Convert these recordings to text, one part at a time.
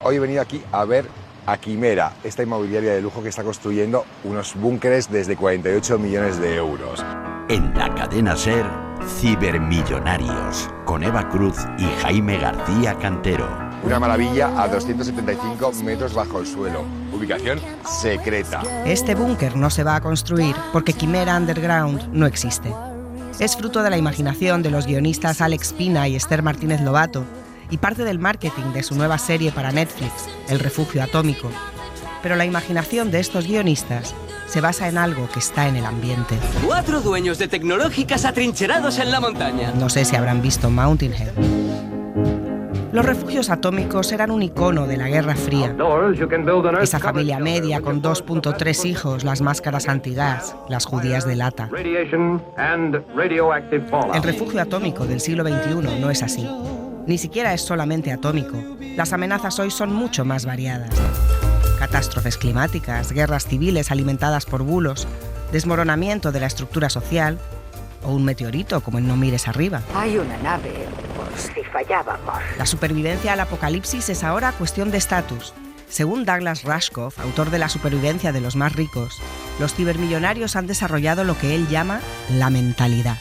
Hoy he venido aquí a ver a Quimera, esta inmobiliaria de lujo que está construyendo unos búnkeres desde 48 millones de euros. En la cadena SER, Cibermillonarios, con Eva Cruz y Jaime García Cantero. Una maravilla a 275 metros bajo el suelo. Ubicación secreta. Este búnker no se va a construir porque Quimera Underground no existe. Es fruto de la imaginación de los guionistas Alex Pina y Esther Martínez Lobato y parte del marketing de su nueva serie para Netflix, El Refugio Atómico. Pero la imaginación de estos guionistas se basa en algo que está en el ambiente. 4 dueños de tecnológicas atrincherados en la montaña. No sé si habrán visto Mountain Head. Los refugios atómicos eran un icono de la Guerra Fría. Esa familia media con 2.3 hijos, las máscaras antigas, las judías de lata. El refugio atómico del siglo XXI no es así. Ni siquiera es solamente atómico. Las amenazas hoy son mucho más variadas. Catástrofes climáticas, guerras civiles alimentadas por bulos, desmoronamiento de la estructura social o un meteorito como el No mires arriba. Hay una nave por si fallábamos. La supervivencia al apocalipsis es ahora cuestión de estatus. Según Douglas Rushkoff, autor de La supervivencia de los más ricos, los cibermillonarios han desarrollado lo que él llama la mentalidad.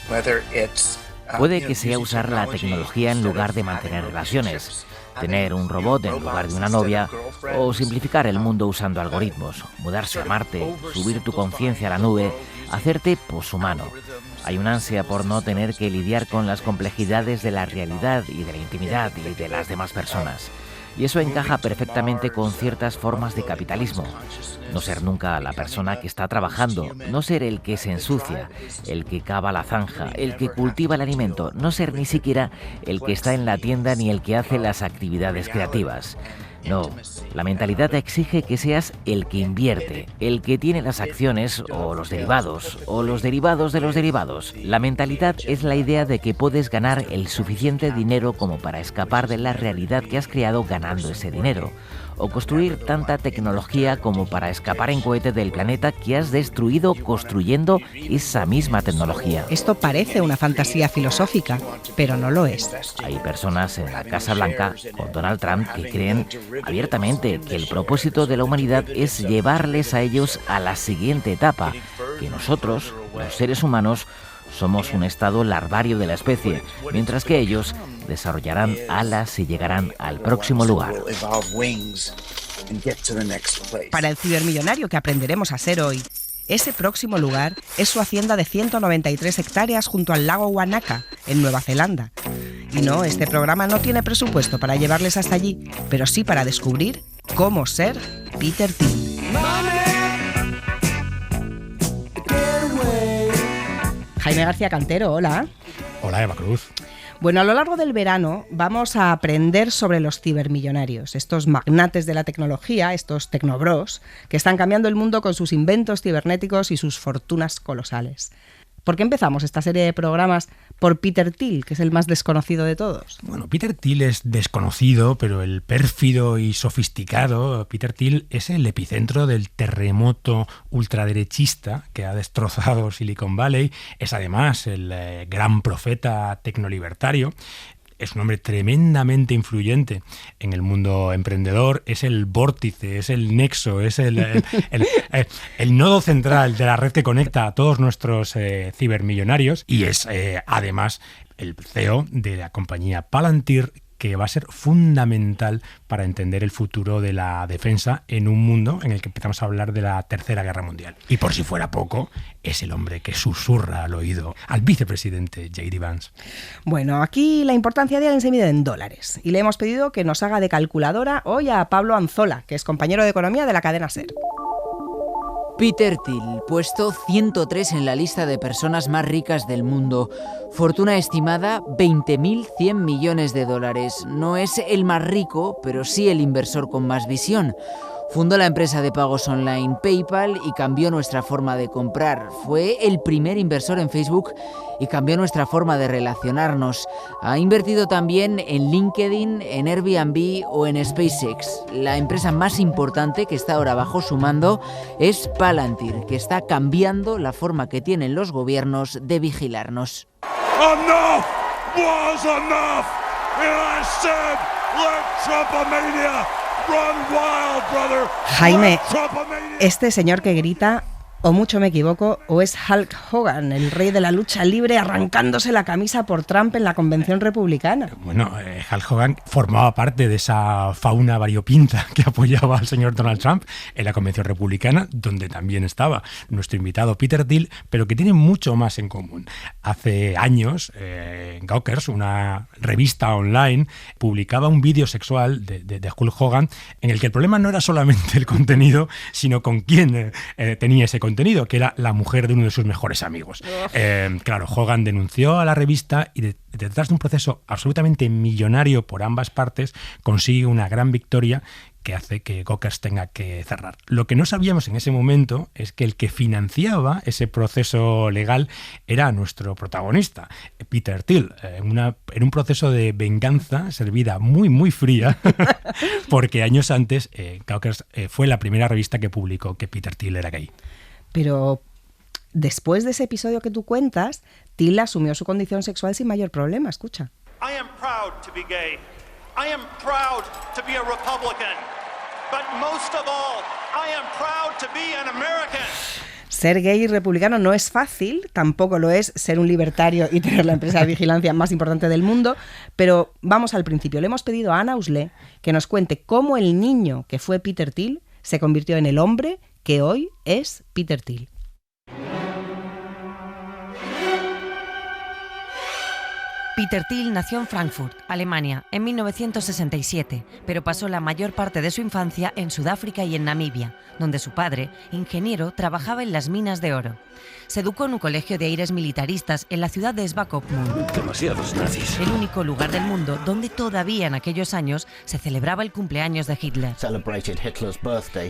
Puede que sea usar la tecnología en lugar de mantener relaciones, tener un robot en lugar de una novia o simplificar el mundo usando algoritmos, mudarse a Marte, subir tu conciencia a la nube, hacerte poshumano. Hay una ansia por no tener que lidiar con las complejidades de la realidad y de la intimidad y de las demás personas. Y eso encaja perfectamente con ciertas formas de capitalismo. No ser nunca la persona que está trabajando, no ser el que se ensucia, el que cava la zanja, el que cultiva el alimento, no ser ni siquiera el que está en la tienda ni el que hace las actividades creativas. No, la mentalidad exige que seas el que invierte, el que tiene las acciones o los derivados de los derivados. La mentalidad es la idea de que puedes ganar el suficiente dinero como para escapar de la realidad que has creado ganando ese dinero, o construir tanta tecnología como para escapar en cohete del planeta que has destruido construyendo esa misma tecnología. Esto parece una fantasía filosófica, pero no lo es. Hay personas en la Casa Blanca con Donald Trump que creen abiertamente que el propósito de la humanidad es llevarles a ellos a la siguiente etapa, que nosotros, los seres humanos, somos un estado larvario de la especie, mientras que ellos desarrollarán alas y llegarán al próximo lugar. Para el cibermillonario que aprenderemos a ser hoy, ese próximo lugar es su hacienda de 193 hectáreas junto al lago Wanaka, en Nueva Zelanda. Y no, este programa no tiene presupuesto para llevarles hasta allí, pero sí para descubrir cómo ser Peter Thiel. Jaime García Cantero, hola. Hola, Eva Cruz. Bueno, a lo largo del verano vamos a aprender sobre los cibermillonarios, estos magnates de la tecnología, estos tecnobros, que están cambiando el mundo con sus inventos cibernéticos y sus fortunas colosales. ¿Por qué empezamos esta serie de programas por Peter Thiel, que es el más desconocido de todos? Bueno, Peter Thiel es desconocido, pero el pérfido y sofisticado Peter Thiel es el epicentro del terremoto ultraderechista que ha destrozado Silicon Valley. Es además el gran profeta tecnolibertario. Es un hombre tremendamente influyente en el mundo emprendedor, es el vórtice, es el nexo, es el nodo central de la red que conecta a todos nuestros cibermillonarios y es además el CEO de la compañía Palantir, que va a ser fundamental para entender el futuro de la defensa en un mundo en el que empezamos a hablar de la Tercera Guerra Mundial. Y por si fuera poco, es el hombre que susurra al oído al vicepresidente J.D. Vance. Bueno, aquí la importancia de alguien se mide en dólares y le hemos pedido que nos haga de calculadora hoy a Pablo Anzola, que es compañero de economía de la cadena SER. Peter Thiel, puesto 103 en la lista de personas más ricas del mundo. Fortuna estimada 20.100 millones de dólares. No es el más rico, pero sí el inversor con más visión. Fundó la empresa de pagos online PayPal y cambió nuestra forma de comprar. Fue el primer inversor en Facebook y cambió nuestra forma de relacionarnos. Ha invertido también en LinkedIn, en Airbnb o en SpaceX. La empresa más importante que está ahora bajo su mando es Palantir, que está cambiando la forma que tienen los gobiernos de vigilarnos. Enough was enough! And I said, let Trumpomania Jaime, este señor que grita, o mucho me equivoco, o es Hulk Hogan, el rey de la lucha libre, arrancándose la camisa por Trump en la convención republicana. Bueno, Hulk Hogan formaba parte de esa fauna variopinta que apoyaba al señor Donald Trump en la convención republicana, donde también estaba nuestro invitado Peter Thiel, pero que tiene mucho más en común. Hace años, Gawkers, una revista online, publicaba un vídeo sexual de Hulk Hogan en el que el problema no era solamente el contenido, sino con quién tenía ese contenido, que era la mujer de uno de sus mejores amigos. Claro, Hogan denunció a la revista y detrás de un proceso absolutamente millonario por ambas partes, consigue una gran victoria que hace que Gawkers tenga que cerrar. Lo que no sabíamos en ese momento es que el que financiaba ese proceso legal era nuestro protagonista, Peter Thiel, en un proceso de venganza servida muy, muy fría, porque años antes Gawkers fue la primera revista que publicó que Peter Thiel era gay. Pero después de ese episodio que tú cuentas, Thiel asumió su condición sexual sin mayor problema, escucha. I am proud to be gay. I am proud to be a Republican. But most of all, I am proud to be an American. Ser gay y republicano no es fácil, tampoco lo es ser un libertario y tener la empresa de vigilancia más importante del mundo, pero vamos al principio. Le hemos pedido a Ana Usle que nos cuente cómo el niño que fue Peter Thiel se convirtió en el hombre que hoy es Peter Thiel. Peter Thiel nació en Frankfurt, Alemania, en 1967, pero pasó la mayor parte de su infancia en Sudáfrica y en Namibia, donde su padre, ingeniero, trabajaba en las minas de oro. Se educó en un colegio de aires militaristas en la ciudad de Svakopmund. Demasiados nazis. El único lugar del mundo donde todavía en aquellos años se celebraba el cumpleaños de Hitler.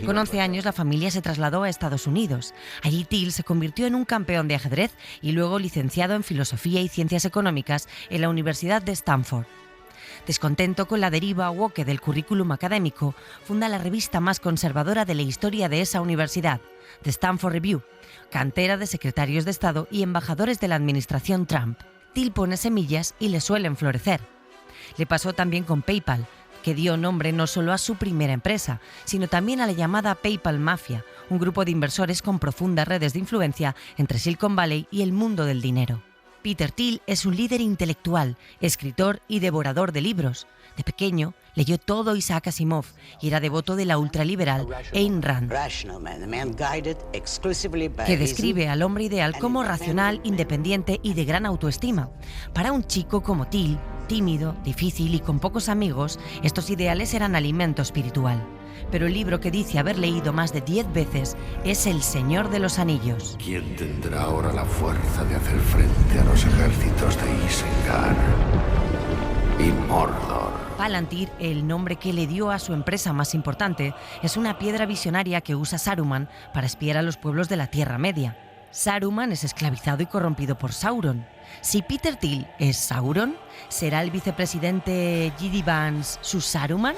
Con 11 años la familia se trasladó a Estados Unidos. Allí Thiel se convirtió en un campeón de ajedrez y luego licenciado en Filosofía y Ciencias Económicas en la Universidad de Stanford. Descontento con la deriva woke del currículum académico, funda la revista más conservadora de la historia de esa universidad, The Stanford Review, cantera de secretarios de Estado y embajadores de la administración Trump. Thiel pone semillas y le suelen florecer. Le pasó también con PayPal, que dio nombre no solo a su primera empresa, sino también a la llamada PayPal Mafia, un grupo de inversores con profundas redes de influencia entre Silicon Valley y el mundo del dinero. Peter Thiel es un líder intelectual, escritor y devorador de libros. De pequeño, leyó todo Isaac Asimov y era devoto de la ultraliberal Ayn Rand, que describe al hombre ideal como racional, independiente y de gran autoestima. Para un chico como Thiel, tímido, difícil y con pocos amigos, estos ideales eran alimento espiritual. Pero el libro que dice haber leído más de 10 veces es El Señor de los Anillos. ¿Quién tendrá ahora la fuerza de hacer frente a los ejércitos de Isengard y Mordor? Palantir, el nombre que le dio a su empresa más importante, es una piedra visionaria que usa Saruman para espiar a los pueblos de la Tierra Media. Saruman es esclavizado y corrompido por Sauron. Si Peter Thiel es Sauron, ¿será el vicepresidente J.D. Vance su Saruman?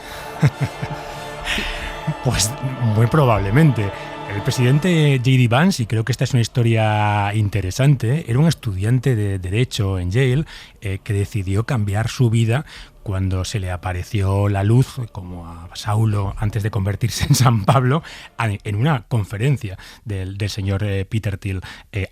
Pues muy probablemente. El presidente J.D. Vance, y creo que esta es una historia interesante, era un estudiante de Derecho en Yale que decidió cambiar su vida cuando se le apareció la luz, como a Saulo antes de convertirse en San Pablo, en una conferencia del señor Peter Thiel.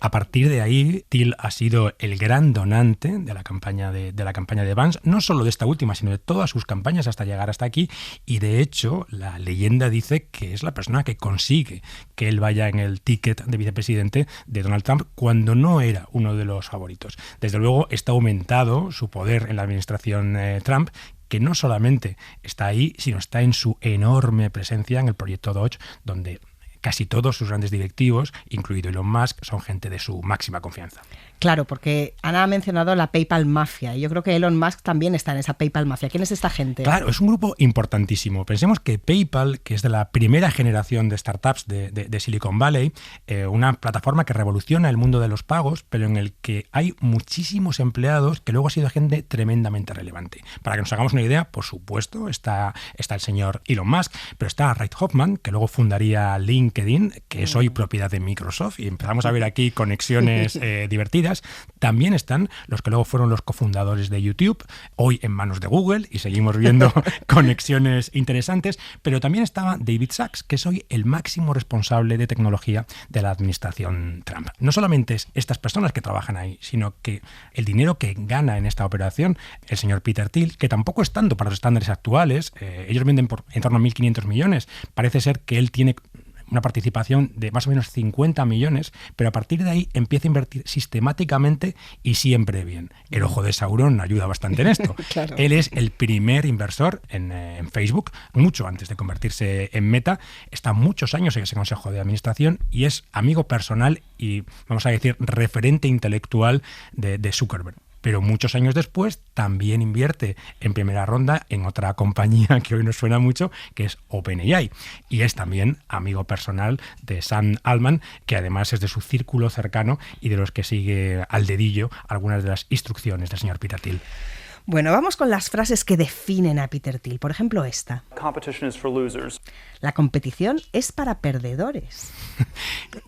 A partir de ahí, Thiel ha sido el gran donante de la campaña de Vance, no solo de esta última, sino de todas sus campañas hasta llegar hasta aquí, y de hecho la leyenda dice que es la persona que consigue que él vaya en el ticket de vicepresidente de Donald Trump cuando no era uno de los favoritos. Desde luego está aumentado su poder en la administración Trump, que no solamente está ahí, sino está en su enorme presencia en el proyecto Doge, donde casi todos sus grandes directivos, incluido Elon Musk, son gente de su máxima confianza. Claro, porque Ana ha mencionado la PayPal Mafia y yo creo que Elon Musk también está en esa PayPal Mafia. ¿Quién es esta gente? Claro, es un grupo importantísimo. Pensemos que PayPal, que es de la primera generación de startups de Silicon Valley, una plataforma que revoluciona el mundo de los pagos, pero en el que hay muchísimos empleados que luego ha sido gente tremendamente relevante. Para que nos hagamos una idea, por supuesto, está el señor Elon Musk, pero está Reid Hoffman, que luego fundaría LinkedIn, que es hoy propiedad de Microsoft, y empezamos a ver aquí conexiones divertidas. conocidas. También están los que luego fueron los cofundadores de YouTube, hoy en manos de Google, y seguimos viendo conexiones interesantes. Pero también estaba David Sacks, que es hoy el máximo responsable de tecnología de la administración Trump. No solamente es estas personas que trabajan ahí, sino que el dinero que gana en esta operación el señor Peter Thiel, que tampoco es tanto para los estándares actuales, ellos venden por en torno a 1.500 millones, parece ser que él tiene una participación de más o menos 50 millones, pero a partir de ahí empieza a invertir sistemáticamente y siempre bien. El ojo de Sauron ayuda bastante en esto. Claro. Él es el primer inversor en Facebook, mucho antes de convertirse en Meta. Está muchos años en ese consejo de administración y es amigo personal y, vamos a decir, referente intelectual de Zuckerberg. Pero muchos años después también invierte en primera ronda en otra compañía que hoy nos suena mucho, que es OpenAI. Y es también amigo personal de Sam Altman, que además es de su círculo cercano y de los que sigue al dedillo algunas de las instrucciones del señor Peter Thiel. Bueno, vamos con las frases que definen a Peter Thiel. Por ejemplo, esta. La competición es para perdedores.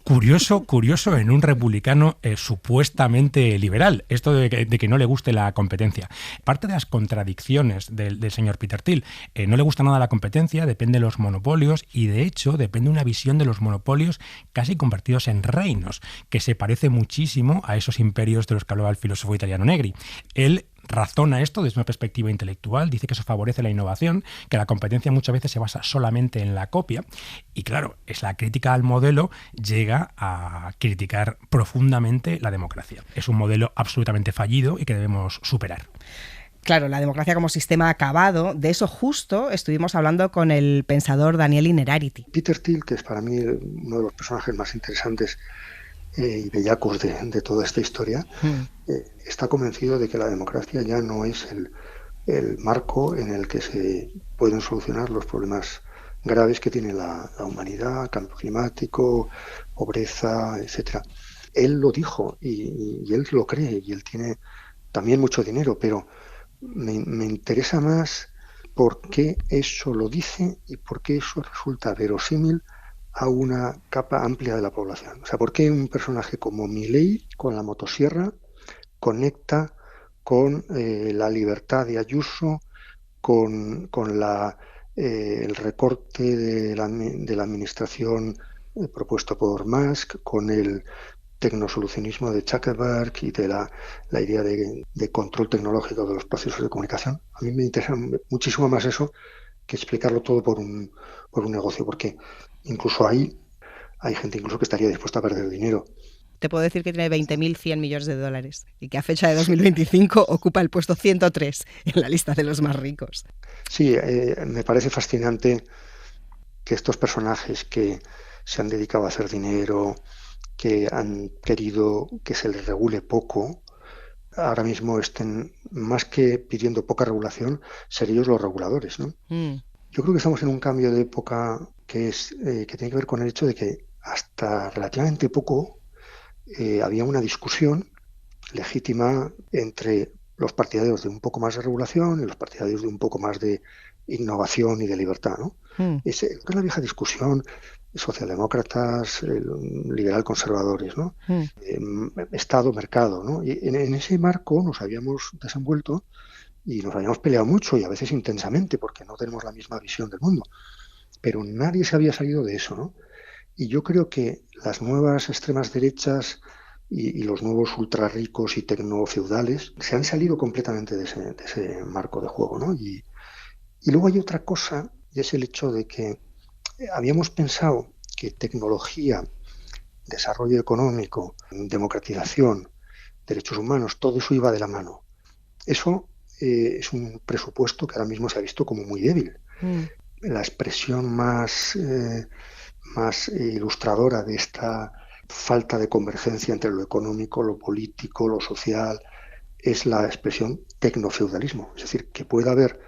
Curioso en un republicano supuestamente liberal, esto de que no le guste la competencia. Parte de las contradicciones del señor Peter Thiel, no le gusta nada la competencia, depende de los monopolios y de hecho depende de una visión de los monopolios casi convertidos en reinos, que se parece muchísimo a esos imperios de los que hablaba el filósofo italiano Negri. Él razona esto desde una perspectiva intelectual, dice que eso favorece la innovación, que la competencia muchas veces se basa solamente en la copia y claro, es la crítica al modelo llega a criticar profundamente la democracia. Es un modelo absolutamente fallido y que debemos superar. Claro, la democracia como sistema acabado, de eso justo estuvimos hablando con el pensador Daniel Innerarity. Peter Thiel, que es para mí uno de los personajes más interesantes y bellacos de toda esta historia, está convencido de que la democracia ya no es el marco en el que se pueden solucionar los problemas graves que tiene la humanidad, cambio climático, pobreza, etcétera. Él lo dijo y él lo cree y él tiene también mucho dinero, pero me interesa más por qué eso lo dice y por qué eso resulta verosímil a una capa amplia de la población. O sea, ¿por qué un personaje como Milei con la motosierra conecta con la libertad de Ayuso, con el recorte de la administración propuesto por Musk, con el tecnosolucionismo de Zuckerberg y de la idea de control tecnológico de los procesos de comunicación? A mí me interesa muchísimo más eso que explicarlo todo por un negocio, porque incluso hay gente incluso que estaría dispuesta a perder dinero. Te puedo decir que tiene 20.100 millones de dólares y que a fecha de 2025 ocupa el puesto 103 en la lista de los más ricos. Sí, me parece fascinante que estos personajes que se han dedicado a hacer dinero, que han querido que se les regule poco, ahora mismo estén, más que pidiendo poca regulación, ser ellos los reguladores, ¿no? Yo creo que estamos en un cambio de época que tiene que ver con el hecho de que hasta relativamente poco había una discusión legítima entre los partidarios de un poco más de regulación y los partidarios de un poco más de innovación y de libertad, ¿no? Es la vieja discusión socialdemócratas, liberal-conservadores, ¿no? Estado-mercado, ¿no? Y en ese marco nos habíamos desenvuelto y nos habíamos peleado mucho y a veces intensamente porque no tenemos la misma visión del mundo. Pero nadie se había salido de eso, ¿no? Y yo creo que las nuevas extremas derechas y los nuevos ultrarricos y tecnofeudales se han salido completamente de ese marco de juego, ¿no? Y luego hay otra cosa, y es el hecho de que habíamos pensado que tecnología, desarrollo económico, democratización, derechos humanos, todo eso iba de la mano. Eso es un presupuesto que ahora mismo se ha visto como muy débil. La expresión más ilustradora de esta falta de convergencia entre lo económico, lo político, lo social, es la expresión tecnofeudalismo. Es decir, que pueda haber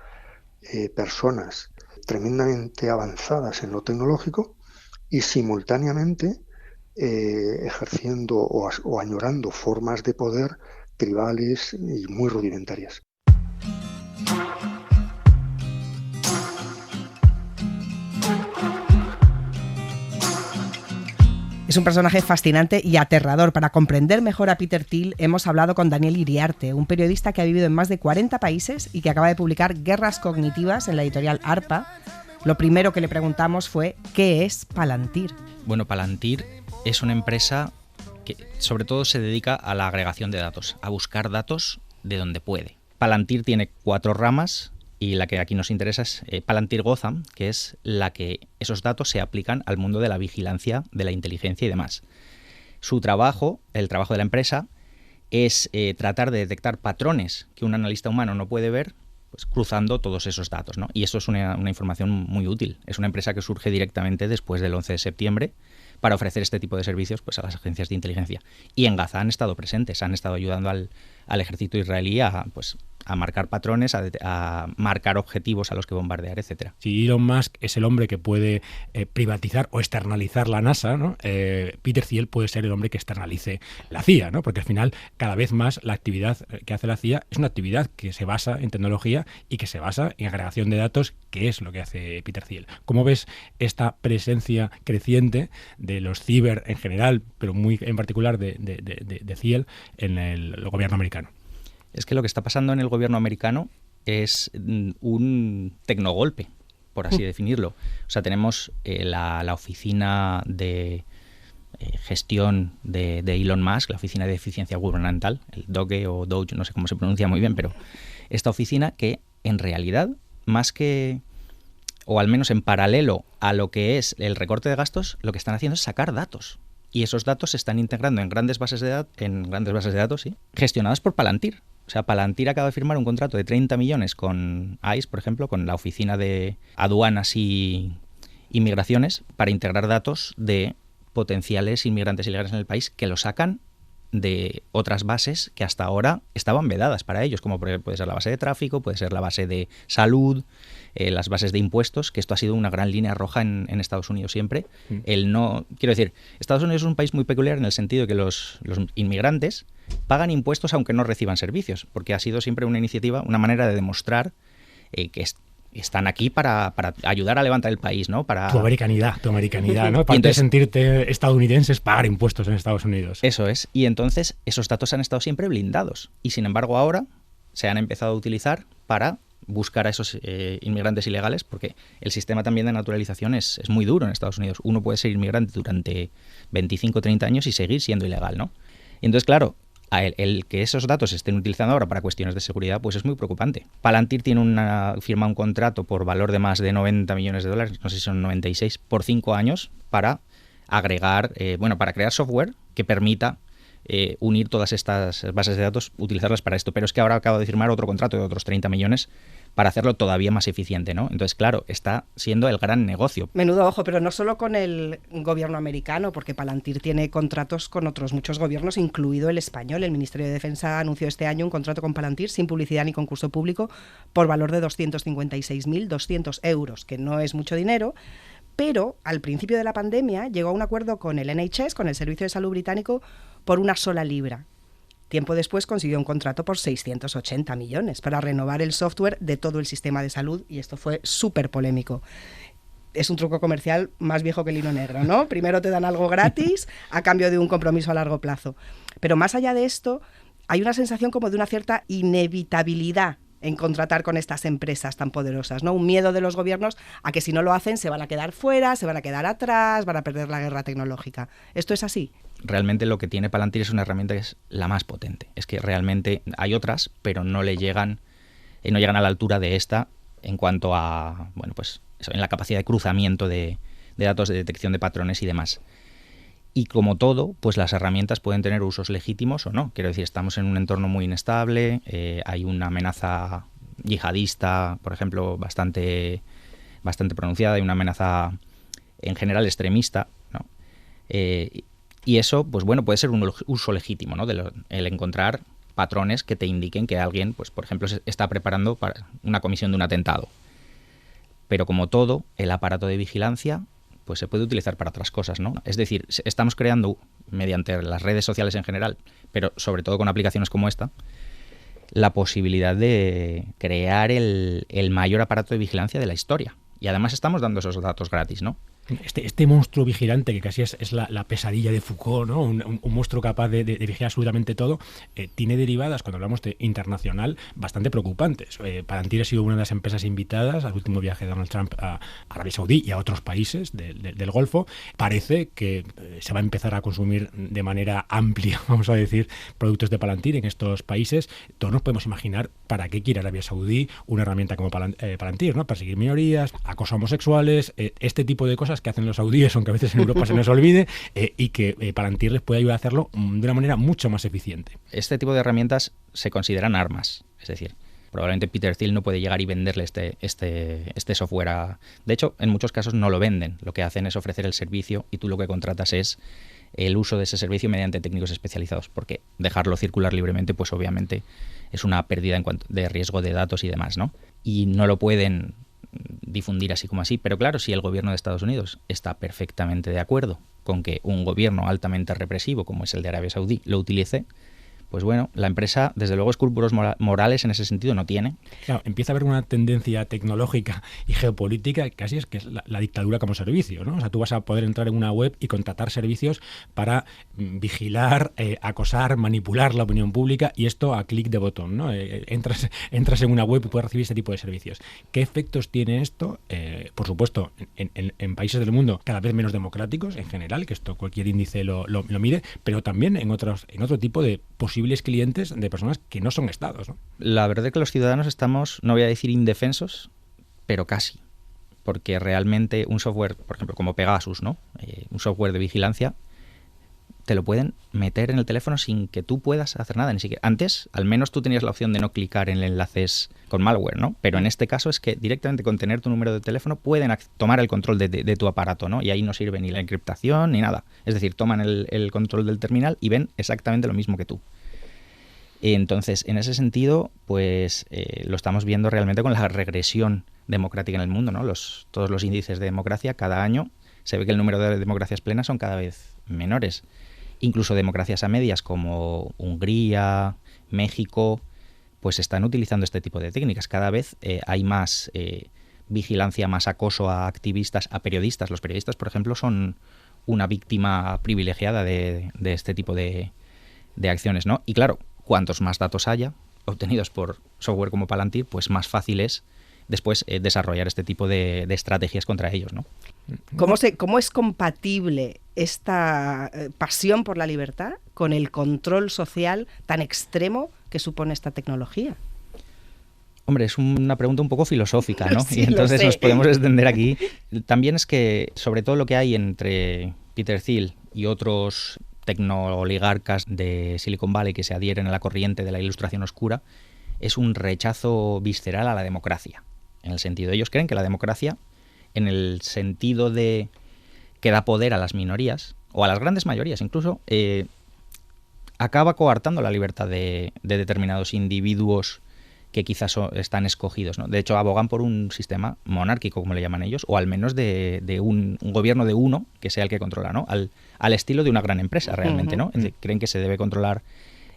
personas tremendamente avanzadas en lo tecnológico y simultáneamente ejerciendo o añorando formas de poder tribales y muy rudimentarias. Es un personaje fascinante y aterrador. Para comprender mejor a Peter Thiel hemos hablado con Daniel Iriarte, un periodista que ha vivido en más de 40 países y que acaba de publicar Guerras Cognitivas en la editorial ARPA. Lo primero que le preguntamos fue ¿qué es Palantir? Bueno, Palantir es una empresa que sobre todo se dedica a la agregación de datos, a buscar datos de donde puede. Palantir tiene 4 ramas y la que aquí nos interesa es Palantir Gotham, que es la que esos datos se aplican al mundo de la vigilancia, de la inteligencia y demás. Su trabajo, el trabajo de la empresa, es tratar de detectar patrones que un analista humano no puede ver, pues cruzando todos esos datos, ¿no? Y eso es una información muy útil. Es una empresa que surge directamente después del 11 de septiembre para ofrecer este tipo de servicios pues, a las agencias de inteligencia. Y en Gaza han estado presentes, han estado ayudando al ejército israelí a marcar patrones, a marcar objetivos a los que bombardear, etcétera. Si Elon Musk es el hombre que puede privatizar o externalizar la NASA, ¿no? Peter Thiel puede ser el hombre que externalice la CIA, ¿no? Porque al final, cada vez más, la actividad que hace la CIA es una actividad que se basa en tecnología y que se basa en agregación de datos, que es lo que hace Peter Thiel. ¿Cómo ves esta presencia creciente de los ciber en general, pero muy en particular de Thiel en el gobierno americano? Es que lo que está pasando en el gobierno americano es un tecnogolpe, por así definirlo. O sea, tenemos la oficina de gestión de Elon Musk, la oficina de eficiencia gubernamental, el DOGE o DOGE, no sé cómo se pronuncia muy bien, pero esta oficina que en realidad, más que, o al menos en paralelo a lo que es el recorte de gastos, lo que están haciendo es sacar datos. Y esos datos se están integrando en grandes bases de datos, ¿sí? Gestionadas por Palantir. O sea, Palantir acaba de firmar un contrato de 30 millones con ICE, por ejemplo, con la Oficina de Aduanas y Inmigraciones, para integrar datos de potenciales inmigrantes ilegales en el país que lo sacan de otras bases que hasta ahora estaban vedadas para ellos, como puede ser la base de tráfico, puede ser la base de salud, las bases de impuestos, que esto ha sido una gran línea roja en Estados Unidos siempre. Quiero decir, Estados Unidos es un país muy peculiar en el sentido de que los inmigrantes pagan impuestos aunque no reciban servicios, porque ha sido siempre una iniciativa, una manera de demostrar que están aquí para ayudar a levantar el país, ¿no? Para tu americanidad, ¿no? Para entonces, sentirte estadounidenses, pagar impuestos en Estados Unidos. Eso es. Y entonces esos datos han estado siempre blindados. Y sin embargo ahora se han empezado a utilizar para buscar a esos inmigrantes ilegales, porque el sistema también de naturalización es muy duro en Estados Unidos. Uno puede ser inmigrante durante 25 o 30 años y seguir siendo ilegal, ¿no? Y entonces, claro, el que esos datos se estén utilizando ahora para cuestiones de seguridad, pues es muy preocupante. Palantir firma un contrato por valor de más de 90 millones de dólares, no sé si son 96, por 5 años, para agregar, para crear software que permita unir todas estas bases de datos, utilizarlas para esto. Pero es que ahora acabo de firmar otro contrato de otros 30 millones para hacerlo todavía más eficiente, ¿no? Entonces, claro, está siendo el gran negocio. Menudo ojo, pero no solo con el gobierno americano, porque Palantir tiene contratos con otros muchos gobiernos, incluido el español. El Ministerio de Defensa anunció este año un contrato con Palantir sin publicidad ni concurso público por valor de 256.200 euros, que no es mucho dinero, pero al principio de la pandemia llegó a un acuerdo con el NHS, con el Servicio de Salud Británico, por una sola libra. Tiempo después consiguió un contrato por 680 millones para renovar el software de todo el sistema de salud, y esto fue súper polémico. Es un truco comercial más viejo que el hilo negro, ¿no? Primero te dan algo gratis a cambio de un compromiso a largo plazo. Pero más allá de esto, hay una sensación como de una cierta inevitabilidad en contratar con estas empresas tan poderosas, ¿no? Un miedo de los gobiernos a que si no lo hacen se van a quedar fuera, se van a quedar atrás, van a perder la guerra tecnológica. ¿Esto es así? Realmente lo que tiene Palantir es una herramienta que es la más potente. Es que realmente hay otras, pero no llegan a la altura de esta en cuanto a, en la capacidad de cruzamiento de datos, de detección de patrones y demás. Y como todo, pues las herramientas pueden tener usos legítimos o no. Quiero decir, estamos en un entorno muy inestable, hay una amenaza yihadista, por ejemplo, bastante pronunciada, hay una amenaza en general extremista, ¿no? Y eso, pues bueno, puede ser un uso legítimo, ¿no? El encontrar patrones que te indiquen que alguien, pues por ejemplo, se está preparando para una comisión de un atentado. Pero como todo, el aparato de vigilancia pues se puede utilizar para otras cosas, ¿no? Es decir, estamos creando, mediante las redes sociales en general, pero sobre todo con aplicaciones como esta, la posibilidad de crear el mayor aparato de vigilancia de la historia. Y además estamos dando esos datos gratis, ¿no? Este monstruo vigilante, que casi es la pesadilla de Foucault, ¿no? Un monstruo capaz de vigilar absolutamente todo, tiene derivadas, cuando hablamos de internacional, bastante preocupantes. Palantir ha sido una de las empresas invitadas al último viaje de Donald Trump a Arabia Saudí y a otros países del Golfo. Parece que se va a empezar a consumir de manera amplia, vamos a decir, productos de Palantir en estos países. Todos nos podemos imaginar para qué quiere Arabia Saudí una herramienta como Palantir, ¿no? Perseguir minorías, acoso a homosexuales, este tipo de cosas que hacen los saudíes, aunque a veces en Europa se nos olvide, y que Palantir les puede ayudar a hacerlo de una manera mucho más eficiente. Este tipo de herramientas se consideran armas, es decir, probablemente Peter Thiel no puede llegar y venderle este software De hecho, en muchos casos no lo venden, lo que hacen es ofrecer el servicio y tú lo que contratas es el uso de ese servicio mediante técnicos especializados, porque dejarlo circular libremente, pues obviamente es una pérdida en cuanto de riesgo de datos y demás, ¿no? Y no lo pueden difundir así como así, pero claro, si el gobierno de Estados Unidos está perfectamente de acuerdo con que un gobierno altamente represivo como es el de Arabia Saudí lo utilice, pues bueno, la empresa, desde luego, escrúpulos morales en ese sentido no tiene. Claro, empieza a haber una tendencia tecnológica y geopolítica, casi es que es la dictadura como servicio, ¿no? O sea, tú vas a poder entrar en una web y contratar servicios para vigilar, acosar, manipular la opinión pública, y esto a clic de botón, ¿no? Entras en una web y puedes recibir este tipo de servicios. ¿Qué efectos tiene esto? Por supuesto, en países del mundo cada vez menos democráticos en general, que esto cualquier índice lo mide, pero también en otro tipo de posibles clientes de personas que no son estados, ¿no? La verdad es que los ciudadanos estamos, no voy a decir indefensos, pero casi. Porque realmente un software, por ejemplo, como Pegasus, ¿no? Un software de vigilancia, te lo pueden meter en el teléfono sin que tú puedas hacer nada, ni siquiera. Antes, al menos tú tenías la opción de no clicar en enlaces con malware, ¿no? Pero en este caso es que directamente con tener tu número de teléfono pueden tomar el control de tu aparato, ¿no? Y ahí no sirve ni la encriptación ni nada. Es decir, toman el control del terminal y ven exactamente lo mismo que tú. Entonces, en ese sentido, pues lo estamos viendo realmente con la regresión democrática en el mundo, ¿no? Todos los índices de democracia, cada año se ve que el número de democracias plenas son cada vez menores. Incluso democracias a medias como Hungría, México, pues están utilizando este tipo de técnicas. Cada vez hay más vigilancia, más acoso a activistas, a periodistas. Los periodistas, por ejemplo, son una víctima privilegiada de este tipo de acciones, ¿no? Y claro, cuantos más datos haya obtenidos por software como Palantir, pues más fácil es después desarrollar este tipo de estrategias contra ellos, ¿no? ¿Cómo es compatible esta pasión por la libertad con el control social tan extremo que supone esta tecnología? Hombre, es una pregunta un poco filosófica, ¿no? Sí, y entonces nos podemos extender aquí. También es que, sobre todo lo que hay entre Peter Thiel y otros tecnooligarcas de Silicon Valley que se adhieren a la corriente de la ilustración oscura, es un rechazo visceral a la democracia. En el sentido, ellos creen que la democracia, en el sentido de que da poder a las minorías, o a las grandes mayorías incluso, acaba coartando la libertad de determinados individuos que quizás están escogidos, ¿no? De hecho, abogan por un sistema monárquico, como le llaman ellos, o al menos de un gobierno de uno que sea el que controla, ¿no? Al estilo de una gran empresa, realmente, ¿no? Creen que se debe controlar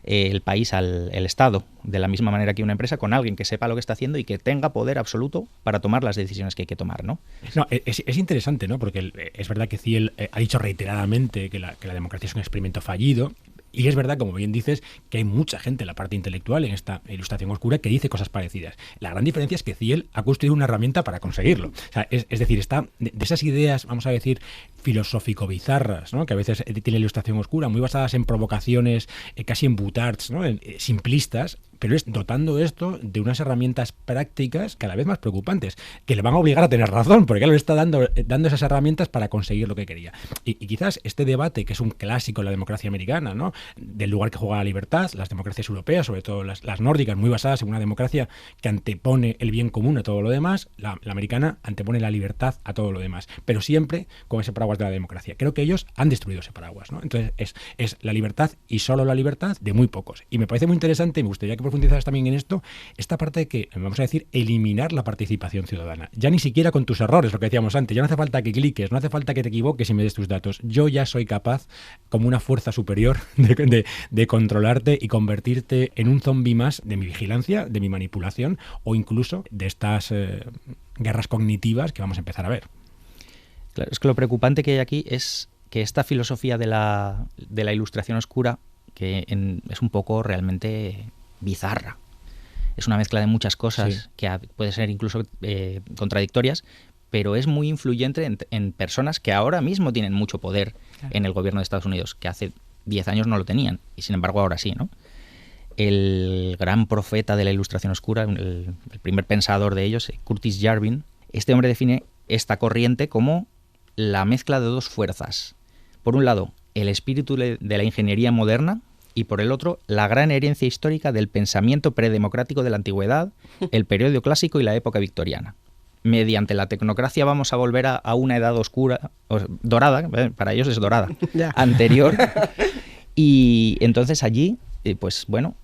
el país, el Estado, de la misma manera que una empresa, con alguien que sepa lo que está haciendo y que tenga poder absoluto para tomar las decisiones que hay que tomar, ¿no? No, es interesante, ¿no? Porque es verdad que Thiel ha dicho reiteradamente que la democracia es un experimento fallido. Y es verdad, como bien dices, que hay mucha gente en la parte intelectual, en esta ilustración oscura, que dice cosas parecidas. La gran diferencia es que Thiel ha construido una herramienta para conseguirlo. O sea, es decir, está de esas ideas, vamos a decir, filosófico-bizarras, ¿no? Que a veces tiene la ilustración oscura, muy basadas en provocaciones, casi en butards, ¿no? Simplistas, pero es dotando esto de unas herramientas prácticas cada vez más preocupantes, que le van a obligar a tener razón, porque claro, le está dando esas herramientas para conseguir lo que quería. Y quizás este debate, que es un clásico en la democracia americana, ¿no? Del lugar que juega la libertad, las democracias europeas, sobre todo las nórdicas, muy basadas en una democracia que antepone el bien común a todo lo demás, la americana antepone la libertad a todo lo demás, pero siempre con ese paraguas de la democracia. Creo que ellos han destruido ese paraguas, ¿no? Entonces es la libertad y solo la libertad de muy pocos. Y me parece muy interesante, y me gustaría que profundizaras también en esto, esta parte de que, vamos a decir, eliminar la participación ciudadana. Ya ni siquiera con tus errores, lo que decíamos antes, ya no hace falta que cliques, no hace falta que te equivoques y me des tus datos. Yo ya soy capaz, como una fuerza superior, de controlarte y convertirte en un zombi más de mi vigilancia, de mi manipulación o incluso de estas guerras cognitivas que vamos a empezar a ver. Claro, es que lo preocupante que hay aquí es que esta filosofía de la ilustración oscura, que es un poco realmente bizarra, es una mezcla de muchas cosas que puede ser incluso contradictorias, pero es muy influyente en personas que ahora mismo tienen mucho poder en el gobierno de Estados Unidos, que hace 10 años no lo tenían, y sin embargo ahora sí, ¿no? El gran profeta de la ilustración oscura, el primer pensador de ellos, Curtis Yarvin, este hombre define esta corriente como la mezcla de dos fuerzas. Por un lado, el espíritu de la ingeniería moderna, y por el otro, la gran herencia histórica del pensamiento predemocrático de la antigüedad, el periodo clásico y la época victoriana. Mediante la tecnocracia vamos a volver a una edad oscura, dorada, para ellos es dorada, anterior. Y entonces allí, pues bueno,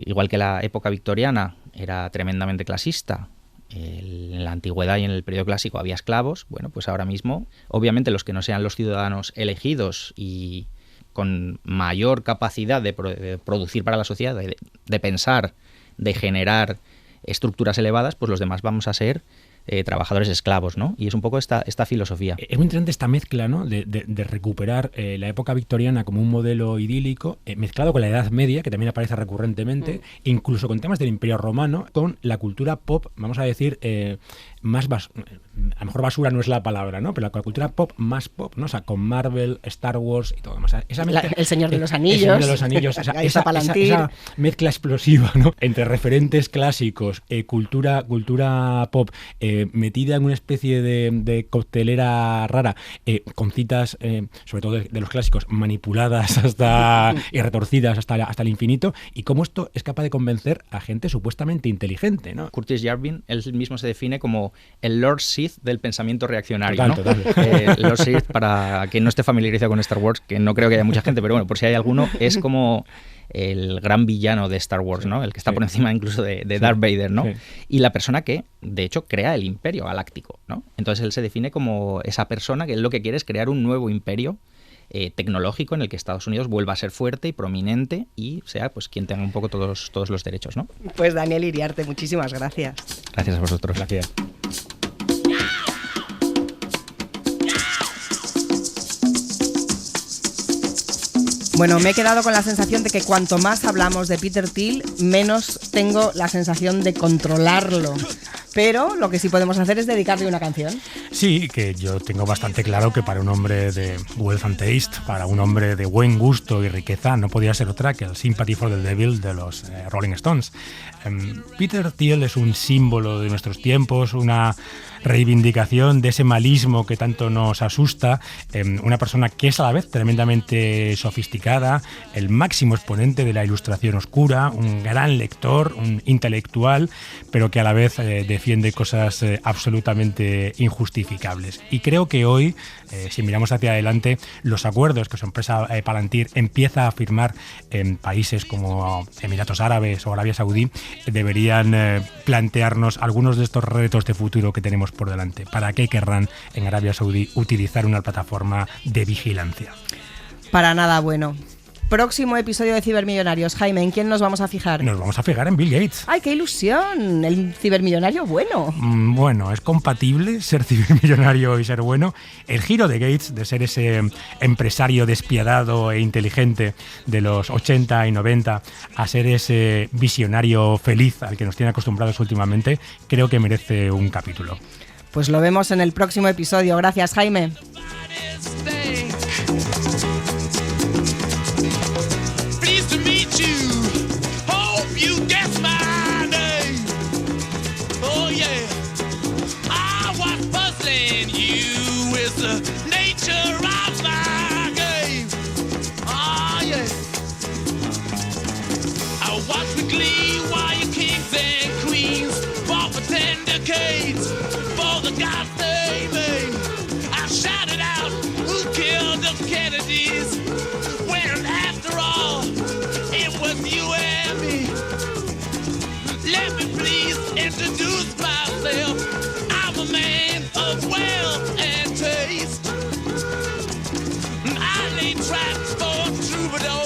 igual que la época victoriana era tremendamente clasista, en la antigüedad y en el periodo clásico había esclavos, bueno, pues ahora mismo, obviamente los que no sean los ciudadanos elegidos y con mayor capacidad de producir para la sociedad, de pensar, de generar estructuras elevadas, pues los demás vamos a ser trabajadores esclavos, ¿no? Y es un poco esta filosofía. Es muy interesante esta mezcla, ¿no? de recuperar la época victoriana como un modelo idílico, mezclado con la Edad Media, que también aparece recurrentemente, incluso con temas del Imperio Romano, con la cultura pop, vamos a decir, más a lo mejor basura no es la palabra, ¿no? Pero la cultura pop más pop, ¿no? O sea, con Marvel, Star Wars y todo demás. El Señor de los Anillos. El Señor de los Anillos. Esa mezcla explosiva, ¿no? Entre referentes clásicos, cultura pop, metida en una especie de coctelera rara, con citas, sobre todo de los clásicos, manipuladas y retorcidas hasta el infinito, y cómo esto es capaz de convencer a gente supuestamente inteligente, ¿no? Curtis Yarvin, él mismo se define como el Lord Sith del pensamiento reaccionario, total. Lord Sith, para quien no esté familiarizado con Star Wars, que no creo que haya mucha gente, pero bueno, por si hay alguno, es como el gran villano de Star Wars, ¿no? El que está por encima incluso de Darth Vader, ¿no? Sí. Y la persona que, de hecho, crea el imperio galáctico, ¿no? Entonces él se define como esa persona que lo que quiere es crear un nuevo imperio tecnológico en el que Estados Unidos vuelva a ser fuerte y prominente y sea pues quien tenga un poco todos los derechos, ¿no? Pues Daniel Iriarte, muchísimas gracias. Gracias a vosotros. Gracias. Bueno, me he quedado con la sensación de que cuanto más hablamos de Peter Thiel, menos tengo la sensación de controlarlo. Pero lo que sí podemos hacer es dedicarle una canción. Sí, que yo tengo bastante claro que para un hombre de wealth and taste, para un hombre de buen gusto y riqueza, no podía ser otra que el Sympathy for the Devil de los Rolling Stones. Peter Thiel es un símbolo de nuestros tiempos, una reivindicación de ese malismo que tanto nos asusta, una persona que es a la vez tremendamente sofisticada, el máximo exponente de la ilustración oscura, un gran lector, un intelectual, pero que a la vez defiende cosas absolutamente injustificables. Y creo que hoy, si miramos hacia adelante, los acuerdos que su empresa Palantir empieza a firmar en países como Emiratos Árabes o Arabia Saudí, deberían plantearnos algunos de estos retos de futuro que tenemos por delante. ¿Para qué querrán en Arabia Saudí utilizar una plataforma de vigilancia? Para nada bueno. Próximo episodio de Cibermillonarios. Jaime, ¿en quién nos vamos a fijar? Nos vamos a fijar en Bill Gates. ¡Ay, qué ilusión! El cibermillonario bueno. Bueno, ¿es compatible ser cibermillonario y ser bueno? El giro de Gates de ser ese empresario despiadado e inteligente de los 80 y 90 a ser ese visionario feliz al que nos tiene acostumbrados últimamente, creo que merece un capítulo. Pues lo vemos en el próximo episodio. Gracias, Jaime. Introduce myself. I'm a man of wealth and taste. I lay traps for troubadours.